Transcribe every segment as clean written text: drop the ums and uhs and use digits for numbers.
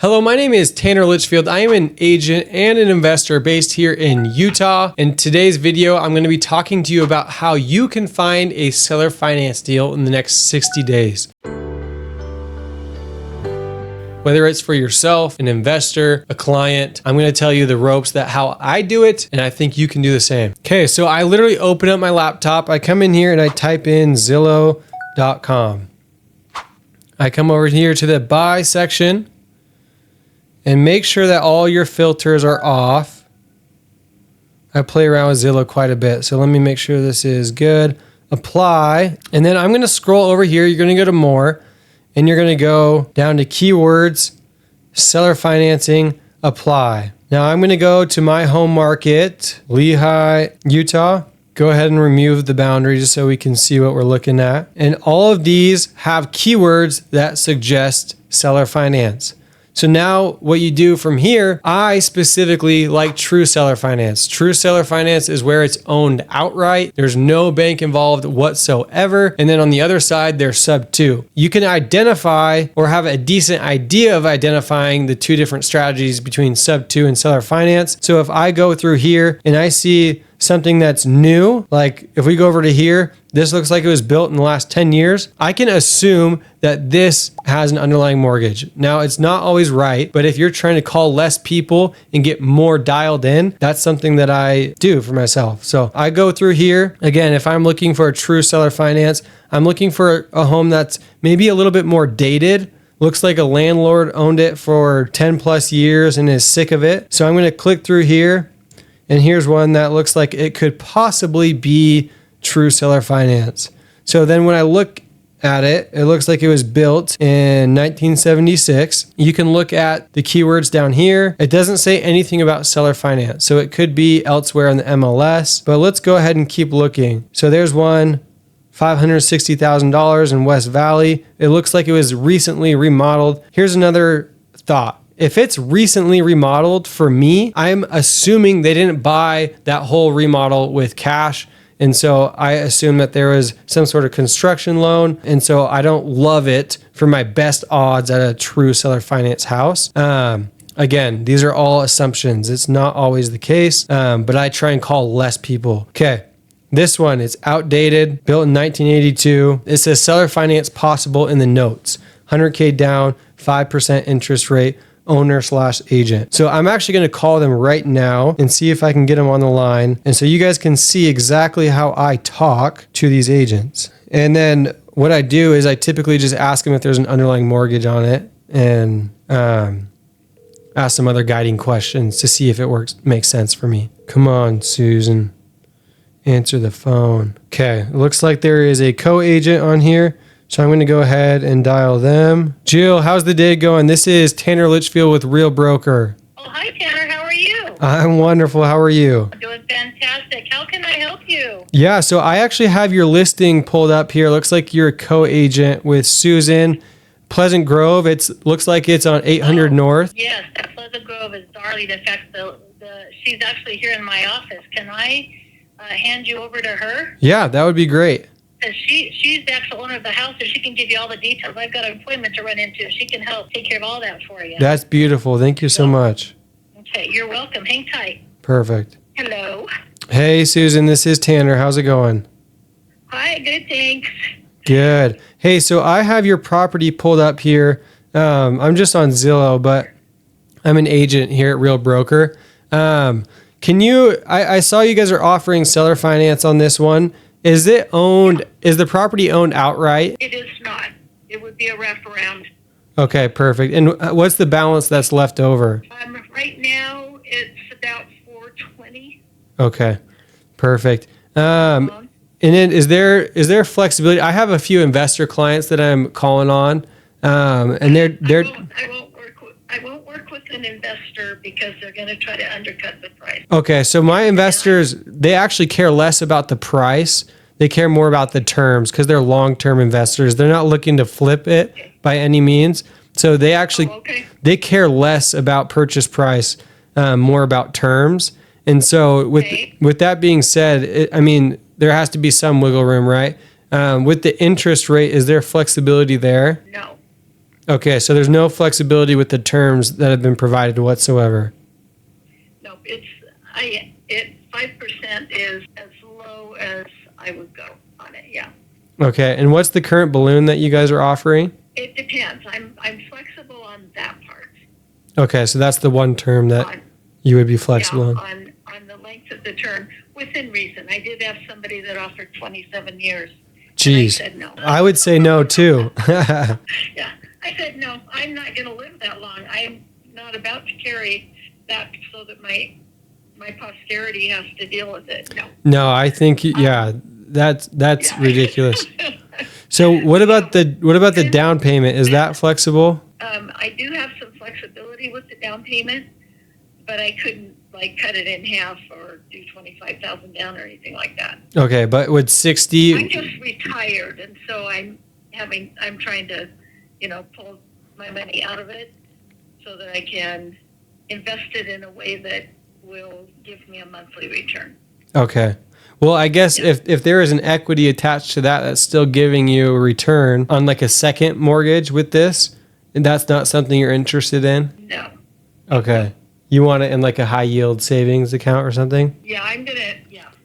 Hello, my name is Tanner Litchfield. I am an agent and an investor based here in Utah. In today's video, I'm going to be talking to you about how you can find a seller finance deal in the next 60 days. Whether it's for yourself, an investor, a client, I'm going to tell you the ropes that how I do it, and I think you can do the same. Okay, so I literally open up my laptop. I come in here and I type in Zillow.com. I come over here to the buy section. And make sure that all your filters are off. I play around with Zillow quite a bit, so let me make sure this is good. Apply, and then I'm going to scroll over here. You're going to go to more, and you're going to go down to keywords, seller financing, apply. Now I'm going to go to my home market, Lehi, Utah. Go ahead and remove the boundary just so we can see what we're looking at. And all of these have keywords that suggest seller finance. So now what you do from here, I specifically like true seller finance. True seller finance is where it's owned outright. There's no bank involved whatsoever. And then on the other side, there's sub 2. You can identify or have a decent idea of identifying the two different strategies between sub 2 and seller finance. So if I go through here and I see something that's new, like if we go over to here, this looks like it was built in the last 10 years. I can assume that this has an underlying mortgage. Now, it's not always right, but if you're trying to call less people and get more dialed in, that's something that I do for myself. So I go through here. Again, if I'm looking for a true seller finance, I'm looking for a home that's maybe a little bit more dated. Looks like a landlord owned it for 10 plus years and is sick of it. So I'm going to click through here. And here's one that looks like it could possibly be true seller finance. So then when I look at it, it looks like it was built in 1976. You can look at the keywords down here. It doesn't say anything about seller finance. So it could be elsewhere in the MLS, but let's go ahead and keep looking. So there's one, $560,000 in West Valley. It looks like it was recently remodeled. Here's another thought. If it's recently remodeled, for me, I'm assuming they didn't buy that whole remodel with cash. And so I assume that there was some sort of construction loan. And so I don't love it for my best odds at a true seller finance house. Again, these are all assumptions. It's not always the case, but I try and call less people. Okay. This one is outdated, built in 1982. It says seller finance possible in the notes. 100K down, 5% interest rate. Owner/agent. So I'm actually going to call them right now and see if I can get them on the line. And so you guys can see exactly how I talk to these agents. And then what I do is I typically just ask them if there's an underlying mortgage on it and ask some other guiding questions to see if it makes sense for me. Come on, Susan. Answer the phone. Okay. It looks like there is a co-agent on here. So I'm going to go ahead and dial them. Jill, how's the day going? This is Tanner Litchfield with Real Broker. Oh, hi, Tanner. How are you? I'm wonderful. How are you? I'm doing fantastic. How can I help you? Yeah, so I actually have your listing pulled up here. Looks like you're a co-agent with Susan. Pleasant Grove. Looks like it's on 800 North. Yes, that Pleasant Grove is Darlene. In fact, she's actually here in my office. Can I hand you over to her? Yeah, that would be great. She's the actual owner of the house, so she can give you all the details. I've got an appointment to run into. She can help take care of all that for you. That's beautiful. Thank you so much. Okay, you're welcome. Hang tight. Perfect. Hello. Hey, Susan, this is Tanner. How's it going? Hi, good, thanks. Good. Hey, so I have your property pulled up here. I'm just on Zillow, but I'm an agent here at Real Broker. I saw you guys are offering seller finance on this one. Is the property owned outright? It is not. It would be a wraparound. Okay, perfect. And what's the balance that's left over? Right now, it's about $420. Okay, perfect. And then is there flexibility? I have a few investor clients that I'm calling on, and they're. I won't work with an investor because they're going to try to undercut the price. Okay, so my investors, they actually care less about the price. They care more about the terms because they're long-term investors. They're not looking to flip it by any means. So they actually, they care less about purchase price, more about terms. And so with that being said, there has to be some wiggle room, right? With the interest rate, is there flexibility there? No. Okay, so there's no flexibility with the terms that have been provided whatsoever. No, it's 5% is as low as I would go on it. Yeah. Okay, and what's the current balloon that you guys are offering? It depends. I'm flexible on that part. Okay, so that's the one term that you would be flexible on. On the length of the term, within reason. I did have somebody that offered 27 years. Jeez. I said no. I would say no too. Yeah. I said no, I'm not going to live that long. I'm not about to carry that so that my posterity has to deal with it. No. No, I think that's ridiculous. So what about the down payment? Is that flexible? I do have some flexibility with the down payment, but I couldn't cut it in half or do 25,000 down or anything like that. Okay, but would 60? I just retired, and so I'm trying to, pull my money out of it so that I can invest it in a way that will give me a monthly return. Okay. Well, I guess if there is an equity attached to that that's still giving you a return on like a second mortgage with this, that's not something you're interested in? No. Okay. You want it in like a high yield savings account or something? Yeah,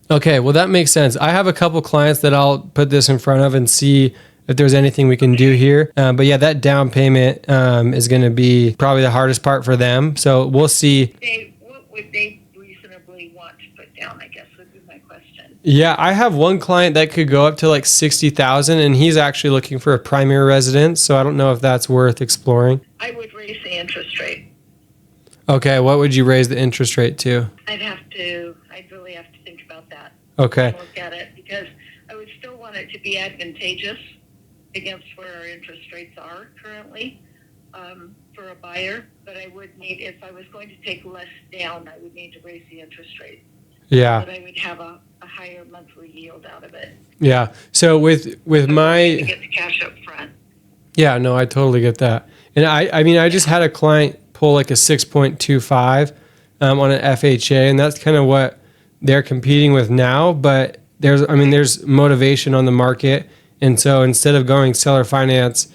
Okay, well that makes sense. I have a couple clients that I'll put this in front of and see if there's anything we can do here. But yeah, that down payment is going to be probably the hardest part for them. So we'll see. What would they reasonably want to put down, I guess would be my question. Yeah, I have one client that could go up to like 60,000 and he's actually looking for a primary residence. So I don't know if that's worth exploring. I would raise the interest rate. Okay, what would you raise the interest rate to? I'd really have to think about that. Okay. Look at it because I would still want it to be advantageous against where our interest rates are currently for a buyer. But I would need, if I was going to take less down, I would need to raise the interest rate. Yeah. But I would have a higher monthly yield out of it. Yeah. So with my... To get the cash up front. Yeah, no, I totally get that. And I just had a client pull like a 6.25 on an FHA, and that's kind of what they're competing with now. But there's motivation on the market, and so instead of going seller finance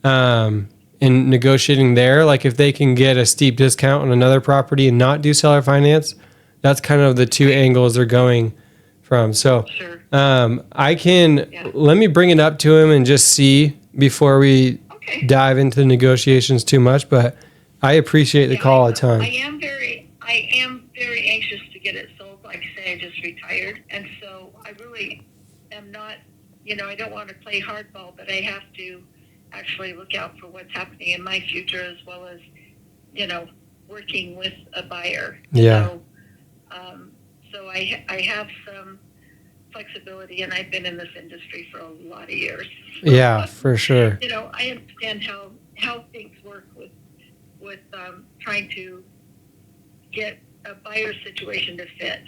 and negotiating there, like if they can get a steep discount on another property and not do seller finance, that's kind of the two angles they're going from. So sure. Let me bring it up to him and just see before we dive into the negotiations too much, but I appreciate the call a ton. I am very anxious to get it sold. Like I say, I just retired, and so I really am not. I don't want to play hardball, but I have to actually look out for what's happening in my future as well as, working with a buyer. Yeah. So I have some flexibility, and I've been in this industry for a lot of years. Yeah, for sure. I understand how things work with trying to get a buyer situation to fit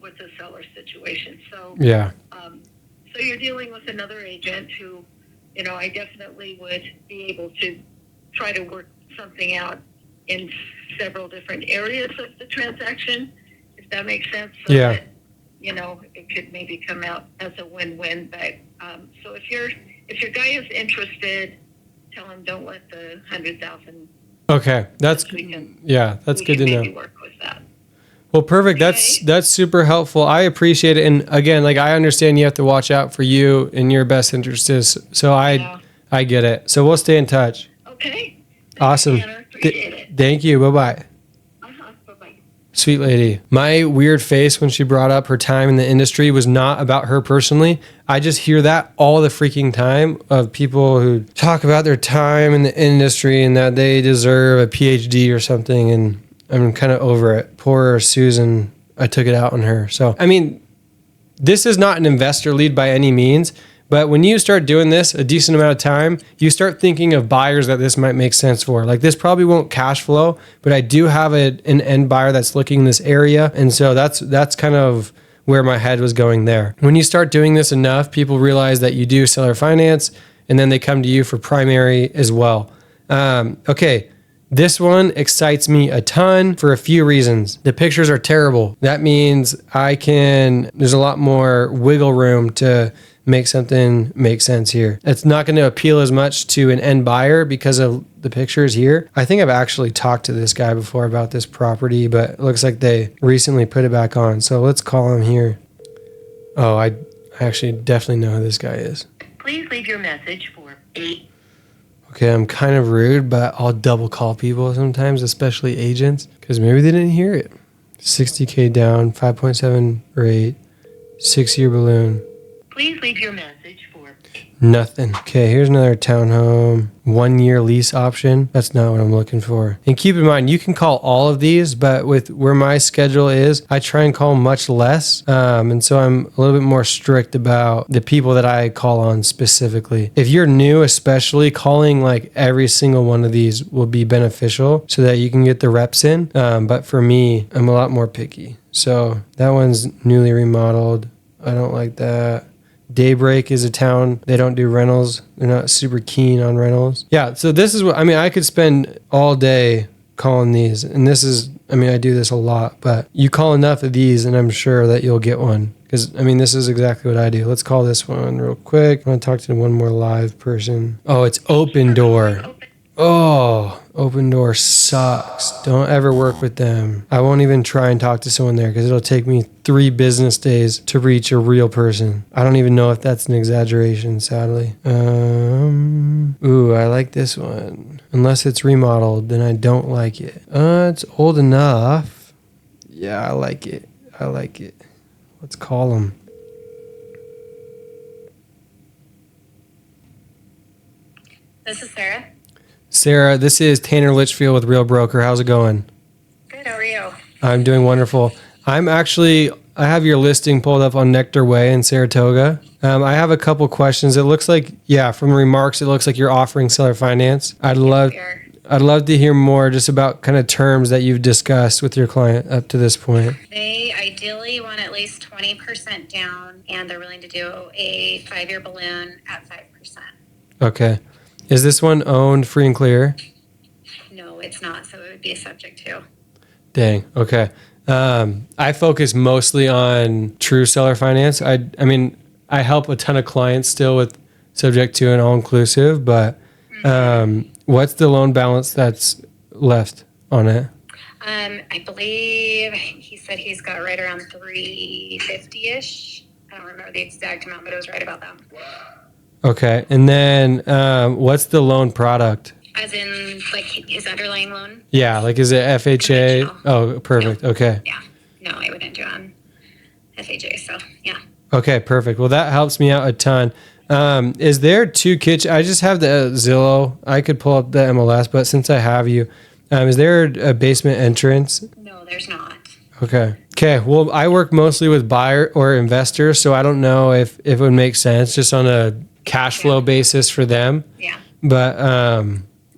with a seller situation. So yeah. So you're dealing with another agent who, I definitely would be able to try to work something out in several different areas of the transaction, if that makes sense. So yeah. That, it could maybe come out as a win-win. But so if your guy is interested, tell him don't let the 100,000. Okay, that's good to know. Work with that. Well, perfect. Okay. That's super helpful. I appreciate it. And again, I understand you have to watch out for you and your best interest is. So I get it. So we'll stay in touch. Okay. Awesome. Appreciate it. Thank you. Bye-bye. Bye-bye. Sweet lady. My weird face when she brought up her time in the industry was not about her personally. I just hear that all the freaking time of people who talk about their time in the industry and that they deserve a PhD or something. And I'm kind of over it. Poor Susan, I took it out on her. So, this is not an investor lead by any means, but when you start doing this a decent amount of time, you start thinking of buyers that this might make sense for. Like this probably won't cash flow, but I do have an end buyer that's looking in this area. And so that's kind of where my head was going there. When you start doing this enough, people realize that you do seller finance, and then they come to you for primary as well. Okay. This one excites me a ton for a few reasons. The pictures are terrible. That means there's a lot more wiggle room to make something make sense here. It's not going to appeal as much to an end buyer because of the pictures here. I think I've actually talked to this guy before about this property, but it looks like they recently put it back on. So let's call him here. Oh, I actually definitely know who this guy is. Please leave your message for 8. Okay, I'm kind of rude, but I'll double call people sometimes, especially agents, because maybe they didn't hear it. 60K down, 5.7 rate, 6-year balloon. Please leave your message for Nothing. Okay, here's another townhome. 1-year lease option. That's not what I'm looking for. And keep in mind, you can call all of these, but with where my schedule is, I try and call much less. And so I'm a little bit more strict about the people that I call on specifically. If you're new, especially, calling like every single one of these will be beneficial so that you can get the reps in. But for me, I'm a lot more picky. So that one's newly remodeled. I don't like that. Daybreak is a town. They don't do rentals. They're not super keen on rentals. Yeah, so this is what, I mean, I could spend all day calling these. And this is, I mean, I do this a lot, but you call enough of these and I'm sure that you'll get one. Because, I mean, this is exactly what I do. Let's call this one real quick. I want to talk to one more live person. Oh, it's Open Door. Oh, Open Door sucks. Don't ever work with them. I won't even try and talk to someone there because it'll take me 3 business days to reach a real person. I don't even know if that's an exaggeration, sadly. Ooh, I like this one. Unless it's remodeled, then I don't like it. It's old enough. Yeah, I like it. I like it. Let's call them. This is Sarah. Sarah, this is Tanner Litchfield with Real Broker. How's it going? Good, how are you? I'm doing wonderful. I have your listing pulled up on Nectar Way in Saratoga. I have a couple questions. It looks like, from the remarks, it looks like you're offering seller finance. I'd love to hear more just about kind of terms that you've discussed with your client up to this point. They ideally want at least 20% down, and they're willing to do a 5-year balloon at 5%. Okay. Is this one owned free and clear? No, it's not, so it would be a subject to. Dang. Okay. I focus mostly on true seller finance. I mean, I help a ton of clients still with subject to and all inclusive, but what's the loan balance that's left on it? I believe he said he's got right around 350-ish. I don't remember the exact amount, but it was right about that. Okay. And then what's the loan product? As in, like, his underlying loan? Yeah. Like, is it FHA? Oh, perfect. No. Okay. Yeah. No, I wouldn't do it on FHA, so, yeah. Okay, perfect. Well, that helps me out a ton. Is there 2 kitchen? I just have the Zillow. I could pull up the MLS, but since I have you, is there a basement entrance? No, there's not. Okay. Well, I work mostly with buyer or investors, so I don't know if it would make sense just on a cash flow basis for them. Yeah. But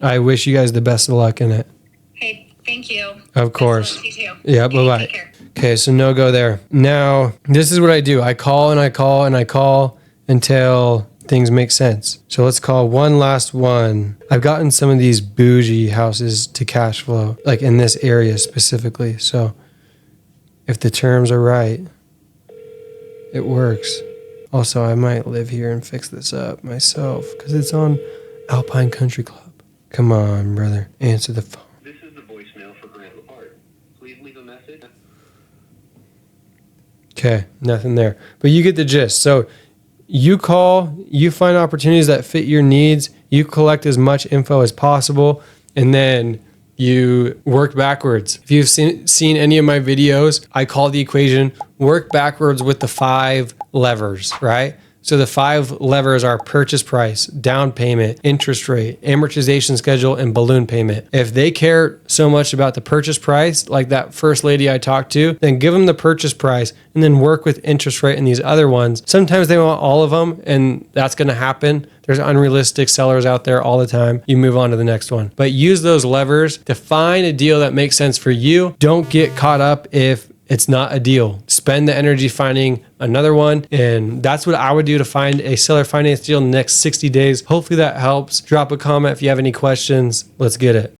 I wish you guys the best of luck in it. Hey, thank you. Of course. Best of luck to you too. Yeah, Okay, bye-bye. take care. Okay, so no go there. Now, this is what I do. I call and I call and I call until things make sense. So let's call one last one. I've gotten some of these bougie houses to cash flow, like in this area specifically. So if the terms are right, it works. Also, I might live here and fix this up myself because it's on Alpine Country Club. Come on, brother. Answer the phone. This is the voicemail for Grant Lepard. Please leave a message. Okay, nothing there. But you get the gist. So you call, you find opportunities that fit your needs, you collect as much info as possible, and then you work backwards. If you've seen any of my videos, I call the equation work backwards with the 5 levers, right? So the 5 levers are purchase price, down payment, interest rate, amortization schedule, and balloon payment. If they care so much about the purchase price, like that first lady I talked to, then give them the purchase price and then work with interest rate and these other ones. Sometimes they want all of them, and that's going to happen. There's unrealistic sellers out there all the time. You move on to the next one. But use those levers to find a deal that makes sense for you. Don't get caught up if it's not a deal. Spend the energy finding another one. And that's what I would do to find a seller finance deal in the next 60 days. Hopefully that helps. Drop a comment if you have any questions. Let's get it.